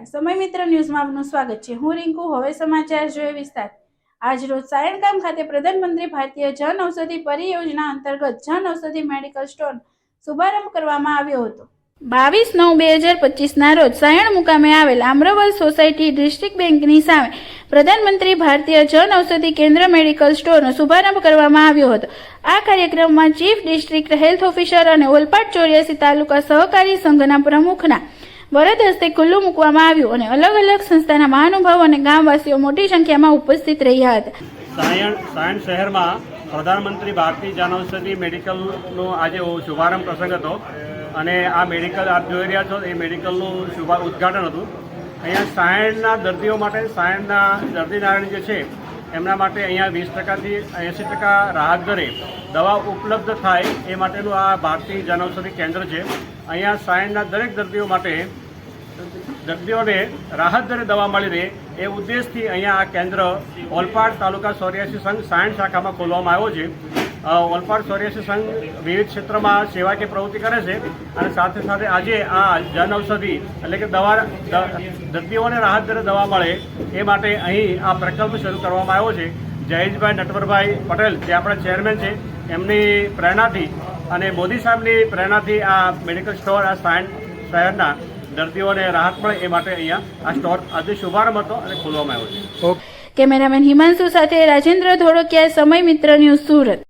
સમય મિત્ર ન્યૂઝમાં આપનું સ્વાગત છે। હું રિંકુ। હવે સમાચાર જોઈએ વિસ્તાર। આજ રોજ સાયણગામ ખાતે પ્રધાનમંત્રી ભારતીય જન ઔષધિ પરિયોજના અંતર્ગત જન ઔષધિ મેડિકલ સ્ટોર શુભારંભ કરવામાં આવ્યો હતો। 22/9/2025 ના રોજ સાયણ મુકામે આવેલ આમ્રવલ સોસાયટી ડિસ્ટ્રિક્ટ બેંકની સામે પ્રધાનમંત્રી ભારતીય જન ઔષધિ કેન્દ્ર મેડિકલ સ્ટોરનો શુભારંભ કરવામાં આવ્યો હતો। આ કાર્યક્રમમાં ચીફ ડિસ્ટ્રિક્ટ હેલ્થ ઓફિસર અને ઓલપાડ 84 તાલુકા સહકારી સંઘના પ્રમુખના વરદ હસ્તે ખુલ્લું મૂકવામાં આવ્યું અને અલગ અલગ સંસ્થાના મહાનુભાવો અને ગામવાસીઓ મોટી સંખ્યામાં ઉપસ્થિત રહ્યા હતા। સાયણ શહેરમાં પ્રધાનમંત્રી ભારતીય જન ઔષધિ મેડિકલનો આજે શુભારંભ પ્રસંગ હતો અને આ મેડિકલ આપ જોઈ રહ્યા છો એ મેડિકલનું ઉદ્ઘાટન હતું। અહીંયા સાયણના દર્દીઓ માટે સાયણના દર્દીનારાયણ જે છે એમના માટે અહીંયા 20%થી 80% રાહત દરે દવા ઉપલબ્ધ થાય એ માટેનું આ ભારતીય જન ઔષધિ કેન્દ્ર છે। અહીંયા સાયણના દરેક દર્દીઓ માટે દર્દીઓને રાહત દરે દવા મળી રહે એ ઉદ્દેશથી અહીંયા આ કેન્દ્ર ઓલપાડ તાલુકા 84 સંઘ સાયણ શાખામાં ખોલવામાં આવ્યો છે। ઓલપાડ 84 સંઘ વિવિધ ક્ષેત્રમાં સેવાકીય પ્રવૃત્તિ કરે છે અને સાથે સાથે આજે આ જન ઔષધિ એટલે કે દવા દર્દીઓને રાહત દરે દવા મળે એ માટે અહીં આ પ્રકલ્પ શરૂ કરવામાં આવ્યો છે। જયેશભાઈ નટવરભાઈ પટેલ જે આપણા ચેરમેન છે એમની પ્રેરણાથી અને મોદી સાહેબની પ્રેરણાથી આ મેડિકલ સ્ટોર આ સાયણ શહેરના દર્દીઓને રાહત મળે એ માટે અહીંયા આ સ્ટોર આજે શુભારંભ હતો અને ખોલવામાં આવ્યો છે। કેમેરામેન હિમાંશુ સાથે રાજેન્દ્ર ધોળકિયા, સમય મિત્ર ન્યૂઝ, સુરત।